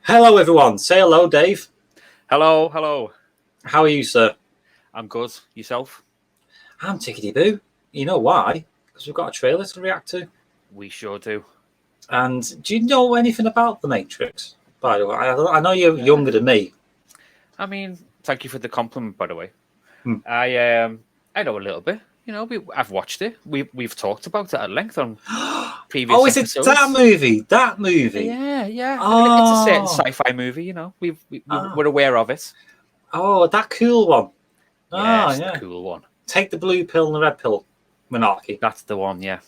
Hello, everyone. Say hello, Dave. Hello, hello. How are you, sir? I'm good. Yourself? I'm tickety-boo. You know why? Because we've got a trailer to react to. We sure do. And do you know anything about The Matrix? By the way, I know you're younger than me. I mean, thank you for the compliment, by the way. Hmm. I know a little bit. You know, I've watched it. We've talked about it at length on previous Oh, is it episodes. that movie? That movie? Yeah. I mean, it's a certain Oh, sci-fi movie. You know, we're aware of it. oh, that cool one. Oh, Yes, the yeah. cool one. Take the blue pill and the red pill monarchy. That's the one. Yeah.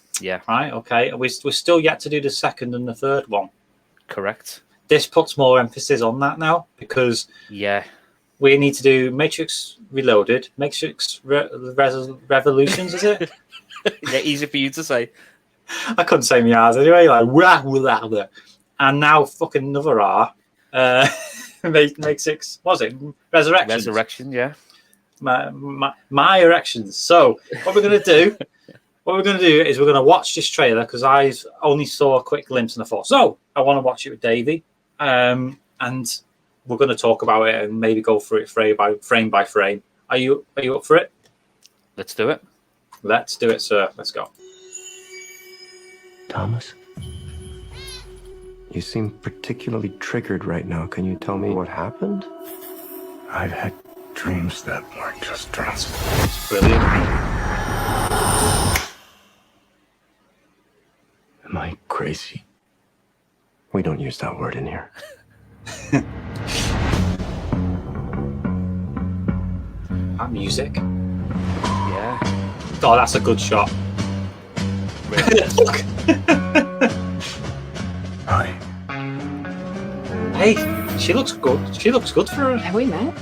Right, okay. We're still yet to do the second and the third one. Correct. This puts more emphasis on that now because Yeah. we need to do Matrix Reloaded, Matrix Revolutions, is it? Yeah, easy for you to say. I couldn't say my R's anyway. Like, wah, wah, wah. And now fucking another R. Matrix, was it? Resurrection. Resurrection, yeah. My erections. So, what we're going to do is we're going to watch this trailer because I only saw a quick glimpse and I thought, so I want to watch it with Davey. And we're going to talk about it and maybe go through it frame by frame. Are you up for it? Let's do it. Let's do it, sir. Let's go. Thomas? You seem particularly triggered right now. Can you tell me what happened? I've had dreams that weren't just dreams. It's brilliant. Am I crazy? We don't use that word in here. That music. Yeah. Oh, that's a good shot. Look. Hi. Hey, she looks good. She looks good for her. Have we met?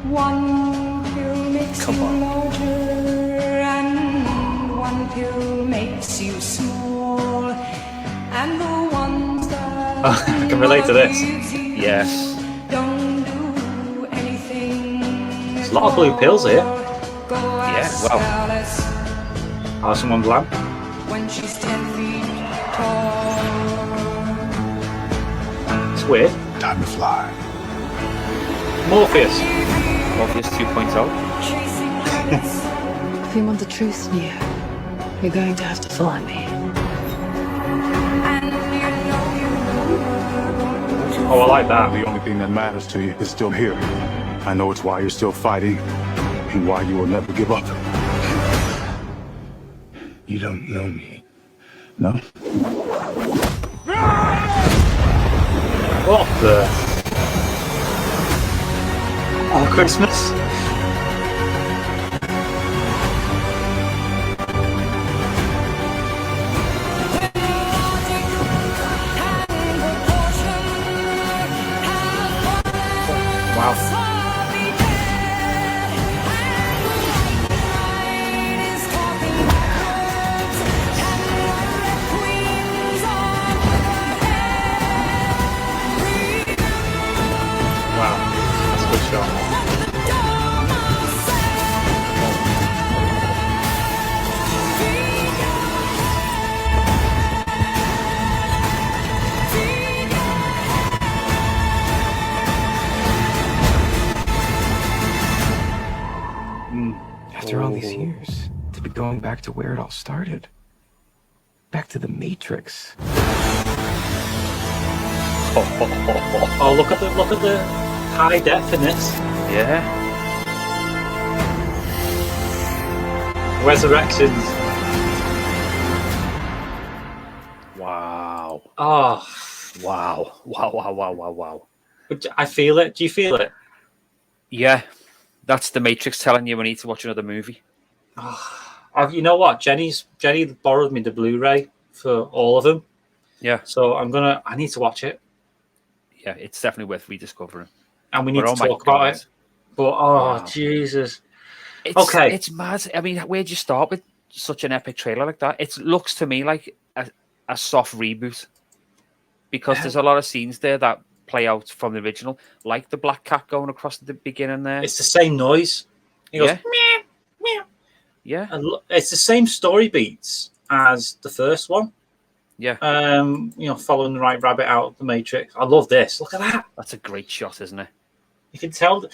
One pill makes Come you on. larger, and one pill makes you small, and the ones that I can relate to this. Yes. don't do anything. There's a lot of blue pills here. Yeah, well. Oh, someone's lamp. When she's 10 feet tall. It's weird. Time to fly. Morpheus. Morpheus 2.0. Chasing rabbits. If you want the truth, Neo, you're going to have to follow me. And you know Oh, I like that. The only thing that matters to you is still here. I know it's why you're still fighting and why you will never give up. You don't know me, no? What the? Oh, Christmas. Wow. Wow. That's a good shot. After all these years, to be going back to where it all started. Back to the Matrix. Oh, look at the high def in this. Yeah. Resurrections. Wow. Oh, Wow. but I feel it. Do you feel it? Yeah. That's the Matrix telling you we need to watch another movie. You know what? Jenny borrowed me the Blu-ray for all of them, Yeah. so I need to watch it, Yeah, it's definitely worth rediscovering. and we need But to oh my talk about God. it. But Wow. Jesus, It's, Okay. It's mad. I mean, where'd you start with such an epic trailer like that? It looks to me like a soft reboot because there's a lot of scenes there that play out from the original, like the black cat going across the beginning there. it's the same noise. He goes, Yeah. meow, meow. Yeah. And it's the same story beats as the first one. Yeah. Following the right rabbit out of the Matrix. I love this. Look at that. That's a great shot, isn't it? You can tell.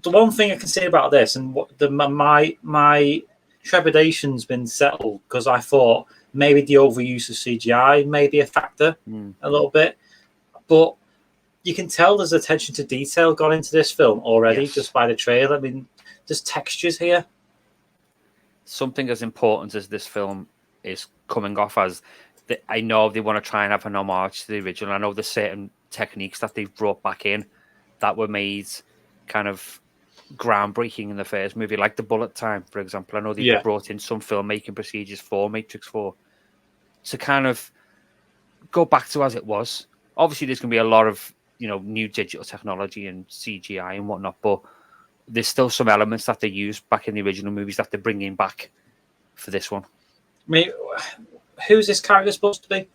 The one thing I can say about this, and what my trepidation's been settled because I thought maybe the overuse of CGI may be a factor a little bit, but you can tell there's attention to detail gone into this film already just by the trailer. I mean, there's textures here. Something as important as this film is coming off as, I know they want to try and have an homage to the original. I know there's certain techniques that they've brought back in that were made kind of groundbreaking in the first movie, like the bullet time, for example. I know they brought in some filmmaking procedures for Matrix 4 to kind of go back to as it was. Obviously, there's going to be a lot of new digital technology and CGI and whatnot, but there's still some elements that they used back in the original movies that they're bringing back for this one. I mean, who's this character supposed to be?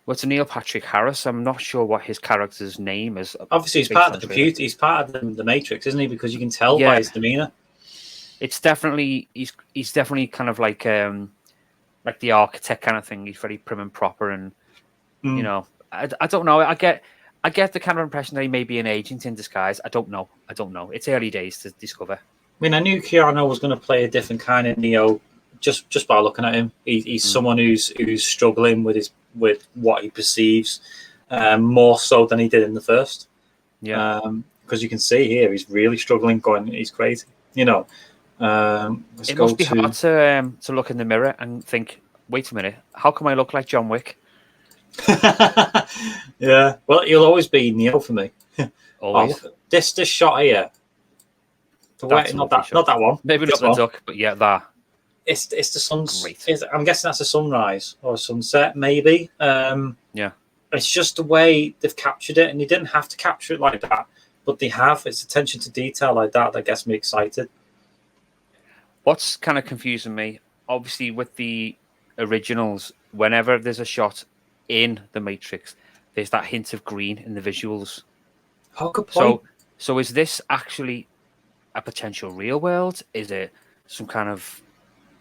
Well, it's Neil Patrick Harris. I'm not sure what his character's name is. Obviously, he's part of the computer. He's part of the Matrix, isn't he? Because you can tell by his demeanor. It's definitely he's definitely kind of like the architect kind of thing. He's very prim and proper, and I don't know. I get the kind of impression that he may be an agent in disguise. I don't know. It's early days to discover. I mean, I knew Keanu was going to play a different kind of Neo just by looking at him. He's someone who's struggling with what he perceives more so than he did in the first. Yeah. Because you can see here he's really struggling. He's crazy. It must be hard to look in the mirror and think, wait a minute, how come I look like John Wick? Yeah. Well, he'll always be Neo for me. Always. This shot here. Not that one. Maybe not the duck, but yeah, that. It's the sun's. I'm guessing that's a sunrise or a sunset, maybe. Yeah. It's just the way they've captured it, and they didn't have to capture it like that, but they have. It's attention to detail like that gets me excited. What's kind of confusing me, obviously, with the originals, whenever there's a shot in the Matrix, there's that hint of green in the visuals. Oh, good point. So is this actually a potential real world? Is it some kind of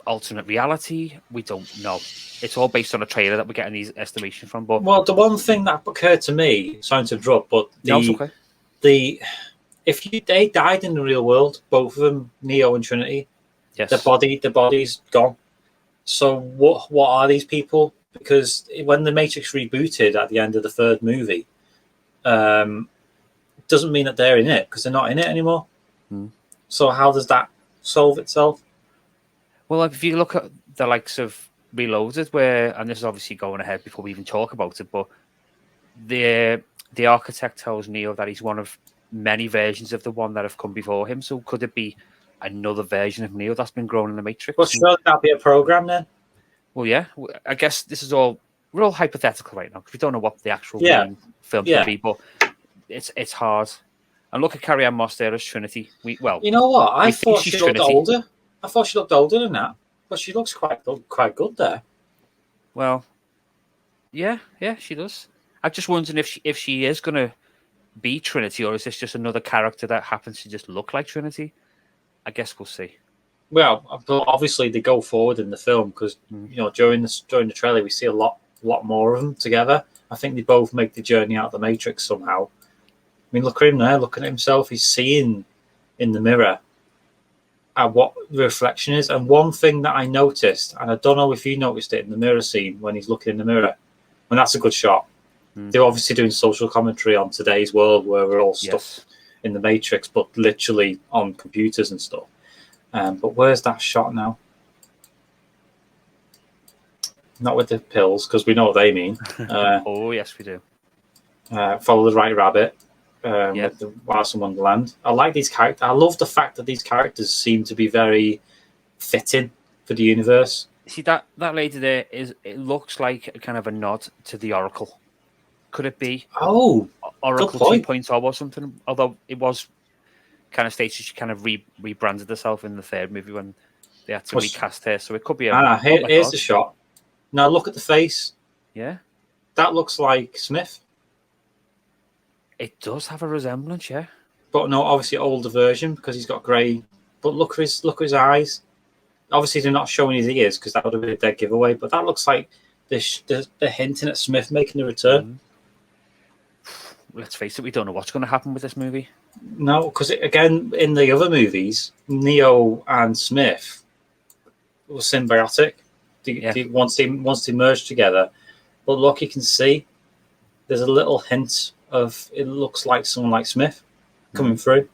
alternate reality? We don't know. It's all based on a trailer that we're getting these estimations from. But well, the one thing that occurred to me, sorry to interrupt, but they died in the real world, both of them, Neo and Trinity. Yes. The body's gone. So what are these people? Because when the Matrix rebooted at the end of the third movie, doesn't mean that they're in it because they're not in it anymore. So how does that solve itself? Well, if you look at the likes of Reloaded, and this is obviously going ahead before we even talk about it, but the architect tells Neo that he's one of many versions of the one that have come before him. So could it be another version of Neo that's been grown in the Matrix? Well, sure, that'll be a program then. Well, yeah. I guess we're all hypothetical right now because we don't know what the actual film could be, but it's hard. And look at Carrie Ann Moss there as Trinity. You know what? I thought she looked older. I thought she looked older than that, but she looks quite good there. Well, yeah, she does. I'm just wondering if she is going to be Trinity, or is this just another character that happens to just look like Trinity? I guess we'll see. Well, obviously they go forward in the film because during the trailer we see a lot more of them together. I think they both make the journey out of the Matrix somehow. I mean, look at him there, looking at himself. He's seeing in the mirror at what the reflection is. And one thing that I noticed, and I don't know if you noticed it in the mirror scene when he's looking in the mirror, and that's a good shot. They're obviously doing social commentary on today's world where we're all stuck in the Matrix, but literally on computers and stuff. But where's that shot now? Not with the pills, because we know what they mean. Oh, yes, we do. Follow the right rabbit. With the Wilds in Wonderland. I like these characters. I love the fact that these characters seem to be very fitting for the universe. See, that lady there, it looks like a kind of a nod to the Oracle. Could it be? Oh, Oracle 2.0 or something? Although it was kind of stated she kind of rebranded herself in the third movie when they had to recast her. So it could be here's the shot. Now look at the face. Yeah. That looks like Smith. It does have a resemblance, yeah. But no, obviously older version because he's got grey. But look at his eyes. Obviously, they're not showing his ears because that would have been a dead giveaway. But that looks like they're hinting at Smith making a return. Let's face it, we don't know what's going to happen with this movie. No, because again, in the other movies, Neo and Smith were symbiotic. Once they merged together, but look, you can see there's a little hint of it looks like someone like Smith coming through.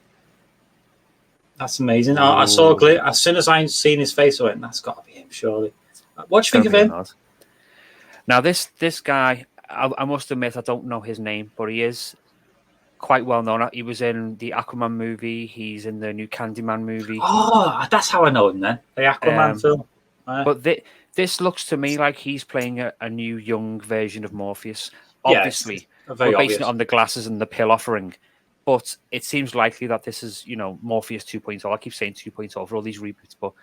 That's amazing. I saw a glitch as soon as I seen his face. I went, "That's got to be him, surely." What do you think of him? Now, this guy, I must admit, I don't know his name, but he is quite well known. He was in the Aquaman movie. He's in the new Candyman movie. Oh, that's how I know him then. The Aquaman film. But this looks to me like he's playing a new young version of Morpheus. Obviously, we're basing it on the glasses and the pill offering. But it seems likely that this is, Morpheus 2.0. I keep saying 2.0 for all these reboots, but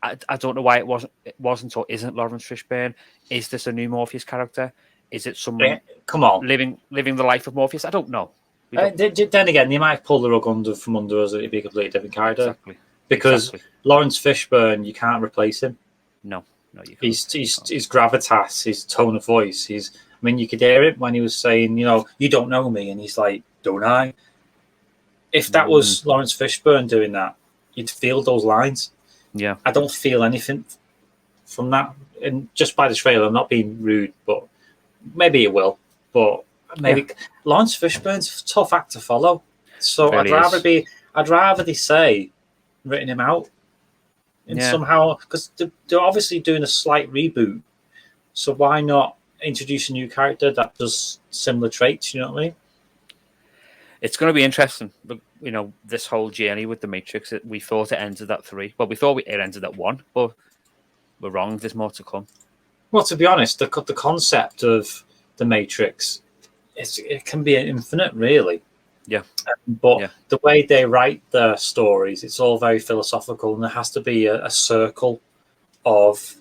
I don't know why it wasn't or isn't Lawrence Fishburne. Is this a new Morpheus character? Is it someone living the life of Morpheus? I don't know. Then again, they might pull the rug from under us. It'd be a completely different character. Exactly. Because Lawrence Fishburne, you can't replace him. No, you can't. His gravitas, his tone of voice. You could hear it when he was saying, you don't know me, and he's like, don't I? If that was Lawrence Fishburne doing that, you'd feel those lines. Yeah, I don't feel anything from that, and just by the trailer, I'm not being rude, but maybe it will. But Lawrence Fishburne's a tough act to follow, so I'd rather they say written him out, and somehow because they're obviously doing a slight reboot, so why not introduce a new character that does similar traits? You know what I mean? It's going to be interesting. This whole journey with the Matrix. We thought it ended at 3. Well, we thought it ended at 1, but we're wrong. There's more to come. Well, to be honest, the concept of the Matrix, it can be infinite, really. Yeah. But the way they write their stories, it's all very philosophical, and there has to be a circle of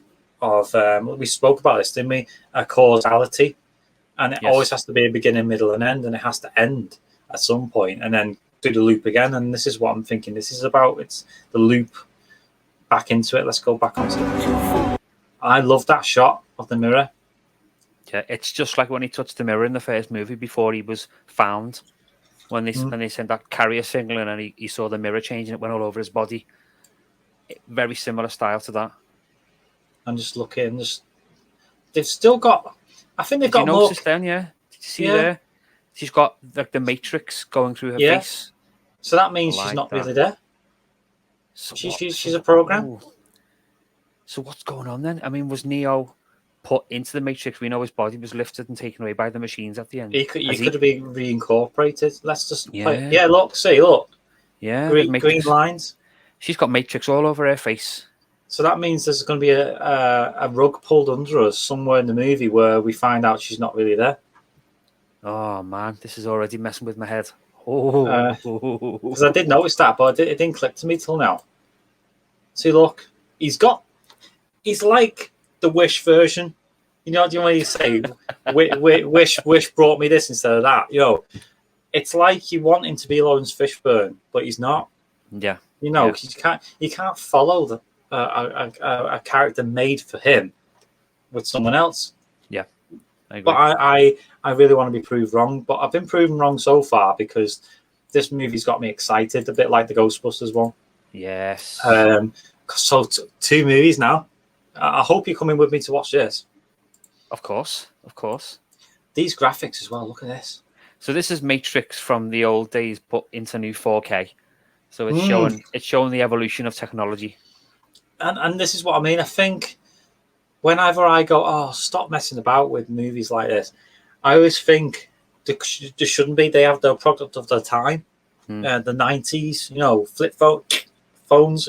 we spoke about this, didn't we? A causality, and it always has to be a beginning, middle, and end, and it has to end at some point, and then do the loop again. And this is what I'm thinking. This is about. It's the loop back into it. Let's go back onto it. I love that shot of the mirror. Yeah, it's just like when he touched the mirror in the first movie before he was found. When they sent that carrier signal in, and he saw the mirror change, and it went all over his body. Very similar style to that. I'm just looking. They've still got. I think they've got more. Notice then, Did you see there? She's got like the Matrix going through her face. So that means she's not really there. So she's a program. Ooh. So what's going on then? I mean, was Neo put into the Matrix? We know his body was lifted and taken away by the machines at the end. He could have been reincorporated. Let's just play. Yeah, look. Yeah, green lines. She's got Matrix all over her face. So that means there's going to be a rug pulled under us somewhere in the movie where we find out she's not really there. Oh man, this is already messing with my head. Because I did notice that, but it didn't click to me till now. See, look, he's like the Wish version. You know when you say, Wish brought me this instead of that. It's like you want him to be Lawrence Fishburne, but he's not. Yeah. You can't follow a character made for him with someone else. Yeah. I agree. But I really want to be proved wrong, but I've been proven wrong so far because this movie's got me excited, a bit like the Ghostbusters one. Yes. So 2 movies now. I hope you're coming with me to watch this. Of course. These graphics as well. Look at this. So this is Matrix from the old days put into new 4K. So it's showing the evolution of technology. And this is what I mean. I think whenever I go, stop messing about with movies like this, I always think there shouldn't be. They have the product of their time. The 90s, flip phones,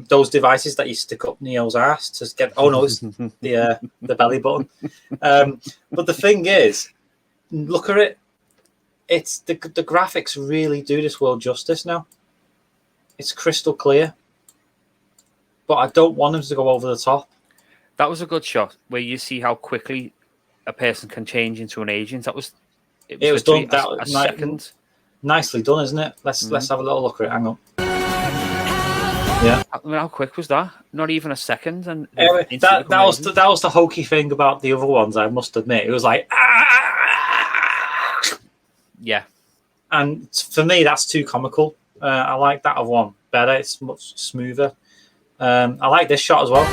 those devices that you stick up Neo's ass to get. Oh no, it's the belly button. But the thing is, look at it. It's the graphics really do this world justice now. It's crystal clear, but I don't want them to go over the top. That was a good shot where you see how quickly a person can change into an agent. It was done a second. Nicely done, isn't it? Let's have a little look at it. Hang on. Yeah. I mean, how quick was that? Not even a second, and Anyway, instantly that come was amazing. that was the hokey thing about the other ones. I must admit, it was like, Yeah, and for me, that's too comical. I like that other one better. It's much smoother. I like this shot as well.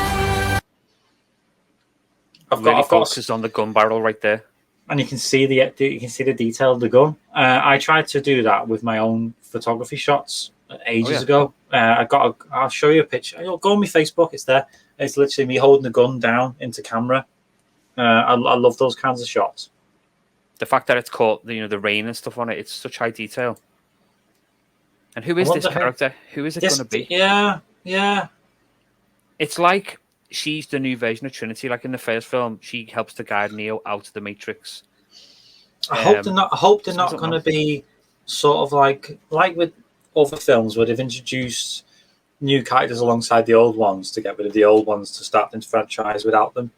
really I've got, focuses on the gun barrel right there. and you can see the detail of the gun. I tried to do that with my own photography shots ages ago. I'll show you a picture. Go on my Facebook. It's there. It's literally me holding the gun down into camera. I love those kinds of shots. The fact that it's caught, the rain and stuff on it, it's such high detail. And who is this character? Who is it going to be? Yeah. It's like she's the new version of Trinity. Like in the first film, she helps to guide Neo out of the Matrix. I hope they're not going to be sort of like with other films where they've introduced new characters alongside the old ones to get rid of the old ones to start the franchise without them.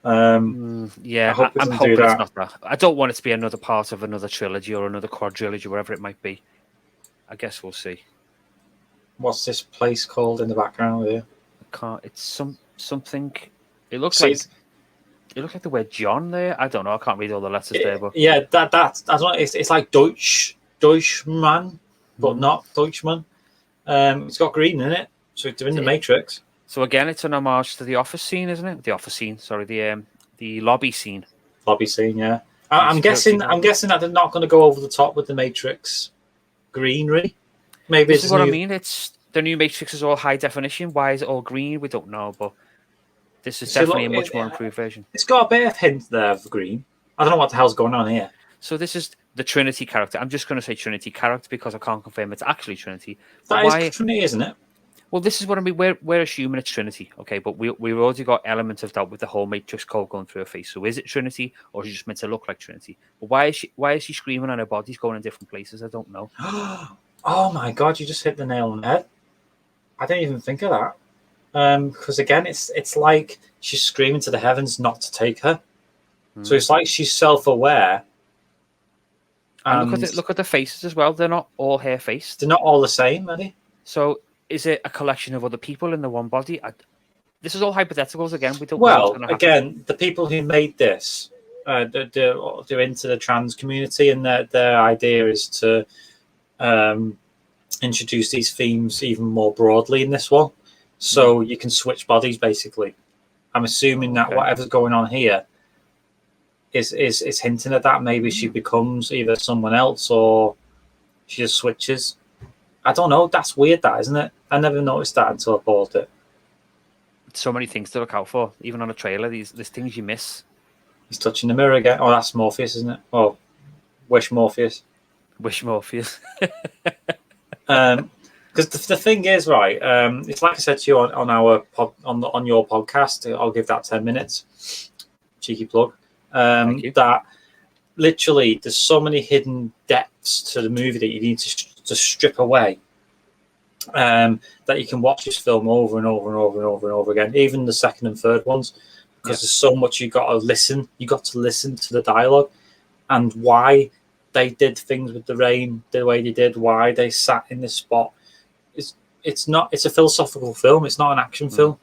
I'm hoping it's not that. I don't want it to be another part of another trilogy or another quadrilogy, wherever it might be. I guess we'll see. What's this place called in the background here? It's something. It looks like the word John there. I don't know. I can't read all the letters there, but yeah, that's I don't know. It's like Deutschman, but not Deutschman. It's got green in it, so it's in the Matrix. So again, it's an homage to the office scene, isn't it? The office scene, sorry, the lobby scene. Lobby scene, yeah. I'm guessing that they're not going to go over the top with the Matrix greenery. Maybe this is what I mean. It's the new Matrix is all high definition. Why is it all green? We don't know, but this is definitely a much more improved version. It's got a bit of hint there of green. I don't know what the hell's going on here. So this is the Trinity character. I'm just going to say Trinity character because I can't confirm it's actually Trinity. That is Trinity, isn't it? Well, this is what I mean. We're assuming it's Trinity, okay? But we've already got elements of that with the whole Matrix code going through her face. So is it Trinity, or is she just meant to look like Trinity? But why is she screaming and her body's going in different places? I don't know. Oh my god! You just hit the nail on the head. I didn't even think of that. Because again, it's like she's screaming to the heavens not to take her. So it's like she's self-aware. And look at the faces as well. They're not all hair-faced. They're not all the same, are they? So is it a collection of other people in the one body? This is all hypotheticals again. We don't. Well, again, the people who made this, they're into the trans community, and their idea is to introduce these themes even more broadly in this one, so you can switch bodies. Basically, I'm assuming that whatever's going on here is hinting at that. Maybe she becomes either someone else or she just switches. I don't know. That's weird, that, isn't it? I never noticed that until I bought it. So many things to look out for, even on a trailer. There's things you miss. He's touching the mirror again. Oh, that's Morpheus, isn't it? Oh, Wish Morpheus. Wish Morpheus. Because the thing is, right? It's like I said to you on our on your podcast. I'll give that 10 minutes. Cheeky plug. That literally, there's so many hidden depths to the movie that you need to strip away. That you can watch this film over and over and over and over and over again, even the second and third ones, because there's so much you got to listen. You got to listen to the dialogue and why they did things with the rain the way they did, why they sat in this spot. It's a philosophical film. It's not an action film.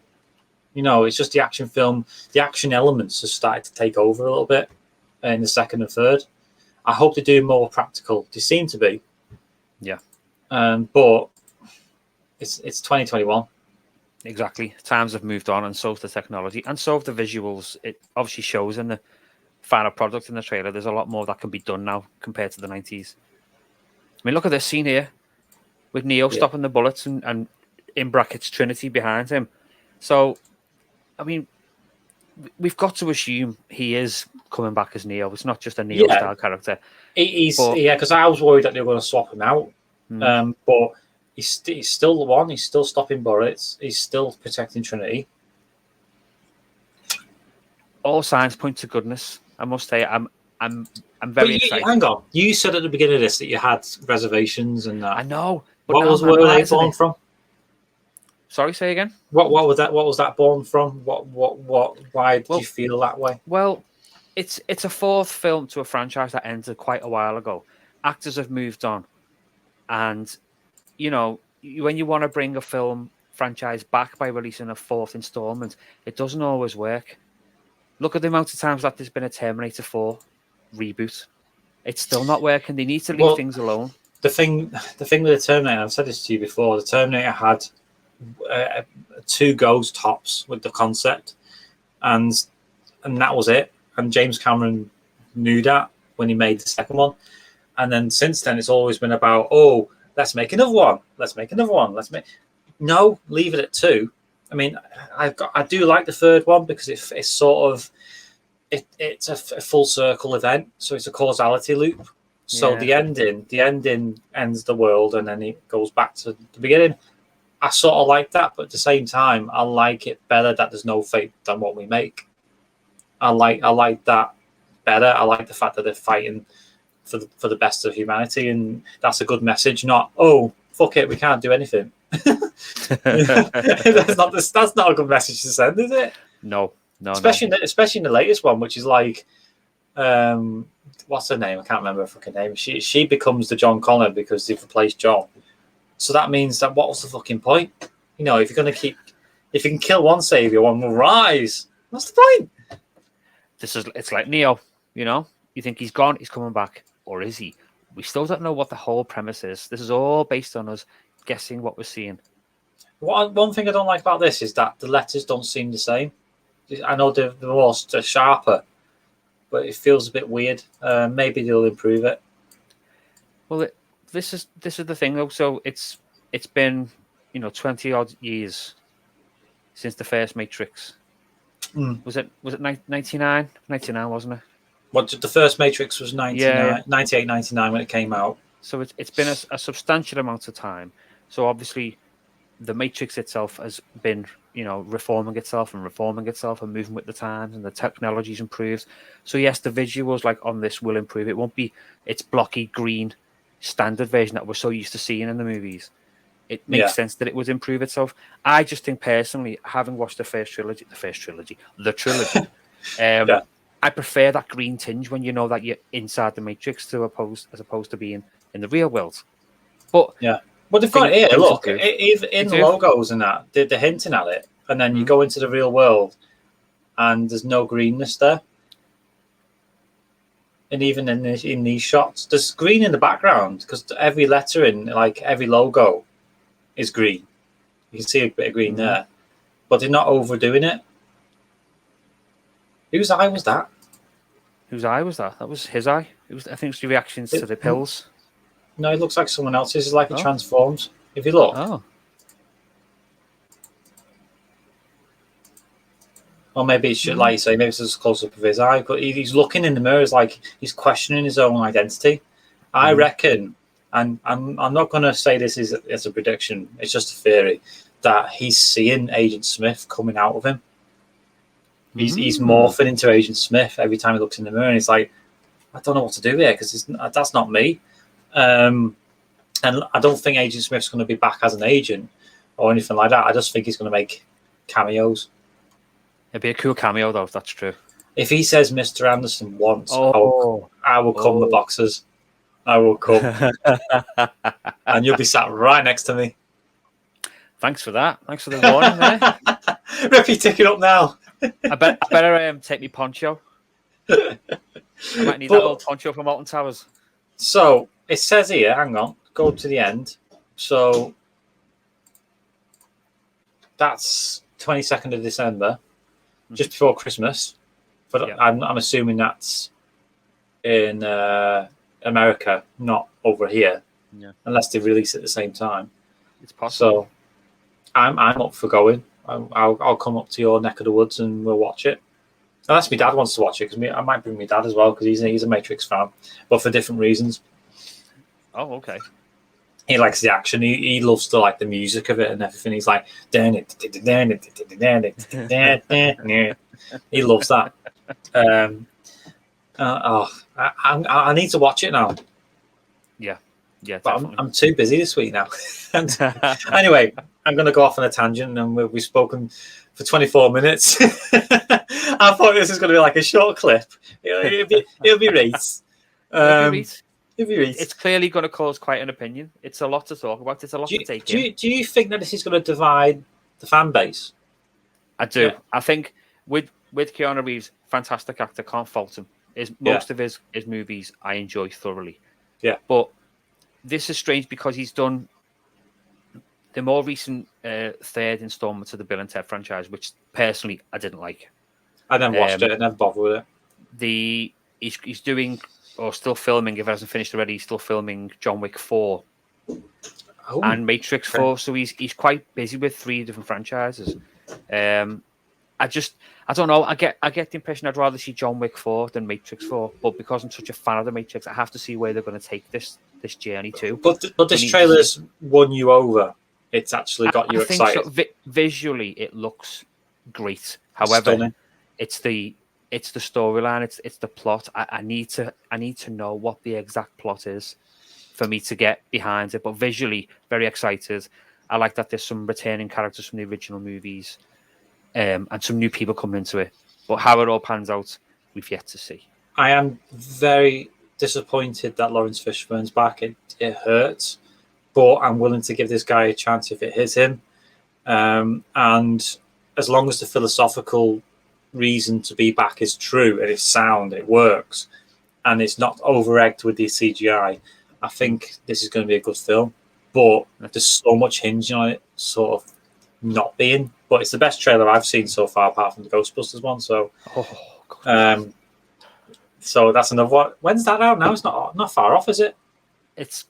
You know, it's just the action film. The action elements have started to take over a little bit in the second and third. I hope they do more practical. They seem to be. Yeah. But it's 2021. Exactly. Times have moved on, and so have the technology, and so have the visuals. It obviously shows in the final product in the trailer. There's a lot more that can be done now compared to the 90s. I mean, look at this scene here with Neo stopping the bullets and in brackets Trinity behind him. So, I mean, we've got to assume he is coming back as Neo. It's not just a Neo-style character. Because I was worried that they were going to swap him out. But he's still the one. He's still stopping bullets. He's still protecting Trinity. All signs point to goodness. I must say, I'm very excited. Hang on, you said at the beginning of this that you had reservations and that. I know. But where were they born from? Sorry, say again. What was that? What was that born from? Why did you feel that way? Well, it's a fourth film to a franchise that ended quite a while ago. Actors have moved on, and you know, when you want to bring a film franchise back by releasing a fourth installment, it doesn't always work. Look at the amount of times that there's been a Terminator 4 reboot. It's still not working. They need to leave things alone. The thing with the Terminator, I've said this to you before, the Terminator had 2 goes tops with the concept, and that was it. And James Cameron knew that when he made the second one. And then since then, it's always been about, oh, let's make another one. No, leave it at 2. I mean, I do like the third one because it's sort of it's a full circle event, so it's a causality loop. So the ending ends the world, and then it goes back to the beginning. I sort of like that, but at the same time, I like it better that there's no fate than what we make. I like that better. I like the fact that they're fighting for the best of humanity, and that's a good message. Not, oh, fuck it, we can't do anything. that's not a good message to send, is it? No. Especially in the latest one, which is like, what's her name? I can't remember her fucking name. She becomes the John Connor because they've replaced John. So that means that what was the fucking point? You know, if you can kill one savior, one will rise. What's the point? It's like Neo. You know, you think he's gone, he's coming back, or is he? We still don't know what the whole premise is. This is all based on us guessing what we're seeing. One thing I don't like about this is that the letters don't seem the same. I know they're more sharper, but it feels a bit weird. Maybe they'll improve it. Well, this is the thing though. So it's been 20 odd years since the first Matrix. Was it 99? 99, wasn't it? What, the first Matrix was 98, 99 when it came out. So it's been a substantial amount of time. So obviously, the Matrix itself has been, reforming itself and moving with the times, and the technology's improved. So yes, the visuals on this will improve. It won't be its blocky green standard version that we're so used to seeing in the movies. It makes sense that it would improve itself. I just think personally, having watched the trilogy, I prefer that green tinge when you know that you're inside the Matrix as opposed to being in the real world. But well, they've got it here. Look, in the logos and that, they're hinting at it, and then you go into the real world, and there's no greenness there. And even in these shots, there's green in the background because every letter in every logo is green. You can see a bit of green there, but they're not overdoing it. Whose eye was that? Whose eye was that? That was his eye. I think it was the reactions to the pills. No, it looks like someone else's. It's like it transforms. If you look. Oh. Or maybe it's just, like you say, maybe it's just a close-up of his eye, but he's looking in the mirror. It's like he's questioning his own identity. I reckon, and I'm not going to say this as a prediction, it's just a theory, that he's seeing Agent Smith coming out of him. He's morphing into Agent Smith every time he looks in the mirror, and he's like, I don't know what to do here because that's not me. And I don't think Agent Smith's going to be back as an agent or anything like that. I just think he's going to make cameos. It'd be a cool cameo, though, if that's true. If he says Mr. Anderson once, I will come the boxes. I will come. And you'll be sat right next to me. Thanks for that. Thanks for the warning there. Rippy, tick it up now. I better take me poncho. I might need that old poncho from Alton Towers. So, it says here, hang on, go to the end. So, that's 22nd of December, just before Christmas. But I'm assuming that's in America, not over here, unless they release it at the same time. It's possible. So, I'm up for going. I'll come up to your neck of the woods and we'll watch it. Unless my dad wants to watch it, because I might bring my dad as well, because he's a Matrix fan, but for different reasons. Oh, okay. He likes the action. He loves the music of it and everything. He's like, he loves that. I need to watch it now. Yeah, but I'm too busy this week now. Anyway, I'm going to go off on a tangent, and we've spoken for 24 minutes. I thought this was going to be like a short clip. It'll be race. it's clearly going to cause quite an opinion. It's a lot to talk about. It's a lot to take in. Do you think that this is going to divide the fan base? I do. Yeah. I think with Keanu Reeves, fantastic actor, can't fault him. Most of his movies I enjoy thoroughly. Yeah. But this is strange because he's done the more recent third installment to the Bill and Ted franchise, which personally I didn't like. I never watched it. I never bothered with it. He's doing or still filming, if it hasn't finished already, he's still filming John Wick 4 and Matrix 4. So he's quite busy with 3 different franchises. I don't know. I get the impression I'd rather see John Wick 4 than Matrix 4, but because I'm such a fan of the Matrix, I have to see where they're going to take this journey to. But this trailer's won you over. It's actually got you excited. So. Visually, it looks great. However, stunning. It's the storyline. It's the plot. I need to know what the exact plot is for me to get behind it. But visually, very excited. I like that there's some returning characters from the original movies. And some new people coming into it. But how it all pans out, we've yet to see. I am very disappointed that Lawrence Fishburne's back. It hurts, but I'm willing to give this guy a chance if it hits him. And as long as the philosophical reason to be back is true and it's sound, it works, and it's not over-egged with the CGI, I think this is going to be a good film. But there's so much hinging on it, sort of not being. But it's the best trailer I've seen so far, apart from the Ghostbusters one. So, so that's another one. When's that out now? It's not far off, is it?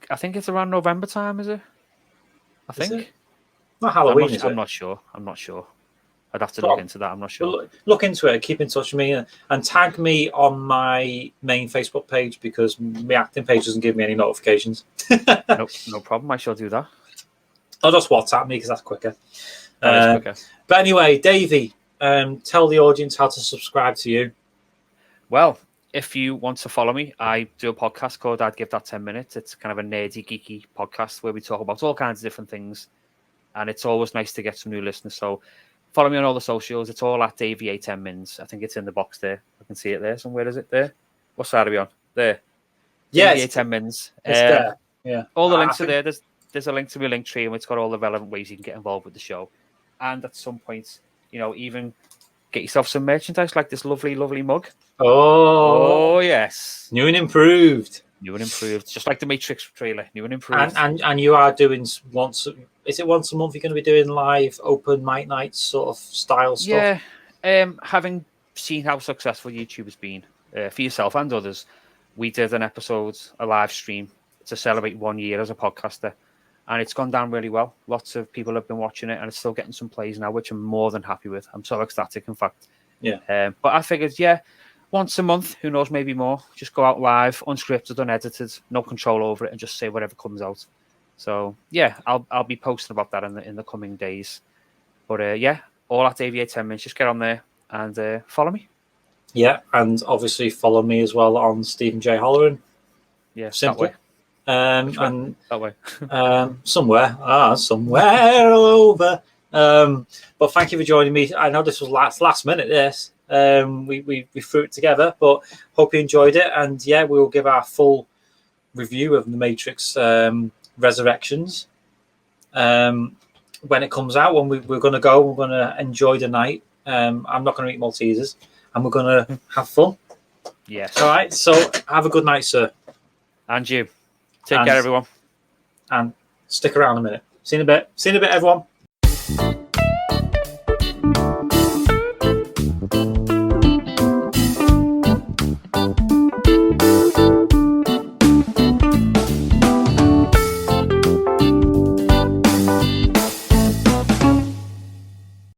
I think it's around November time, is it? I think. It? Not Halloween, is it? I'm not sure. I'd have to look into that. I'm not sure. Look into it. Keep in touch with me and tag me on my main Facebook page because my acting page doesn't give me any notifications. Nope, no problem. I shall do that. I'll just WhatsApp me because that's quicker. Quicker. But anyway, Davey, tell the audience how to subscribe to you. Well, if you want to follow me, I do a podcast called I'd Give That 10 Minutes. It's kind of a nerdy, geeky podcast where we talk about all kinds of different things. And it's always nice to get some new listeners. So follow me on all the socials. It's all at Davey A 10 Mins. I think it's in the box there. I can see it there somewhere. Is it there? What side are we on? There. Yeah. Davey A 10 Mins. It's there. Yeah. All the links are there. There's a link to my link tree and it's got all the relevant ways you can get involved with the show. And at some point, even get yourself some merchandise like this lovely, lovely mug. Oh, yes. New and improved. Just like the Matrix trailer. New and improved. And you are doing once a month you're going to be doing live open mic nights sort of style stuff? Yeah. Having seen how successful YouTube has been for yourself and others, we did an episode, a live stream to celebrate 1 year as a podcaster. And it's gone down really well. Lots of people have been watching it, and it's still getting some plays now, which I'm more than happy with. I'm so ecstatic, in fact. Yeah. But I figured, once a month, who knows, maybe more. Just go out live, unscripted, unedited, no control over it, and just say whatever comes out. So I'll be posting about that in the coming days. But all at Davey 10 Minutes. Just get on there and follow me. Yeah, and obviously follow me as well on Stephen J. Holloran. Yeah, simple. That way. And that way. somewhere over. But thank you for joining me. I know this was last minute. This we threw it together, but hope you enjoyed it. And we will give our full review of the Matrix Resurrections when it comes out. When we're going to go, we're going to enjoy the night. I'm not going to eat Maltesers, and we're going to have fun. Yes. All right. So have a good night, sir. And you. Take care, everyone. And stick around a minute. See you in a bit, everyone.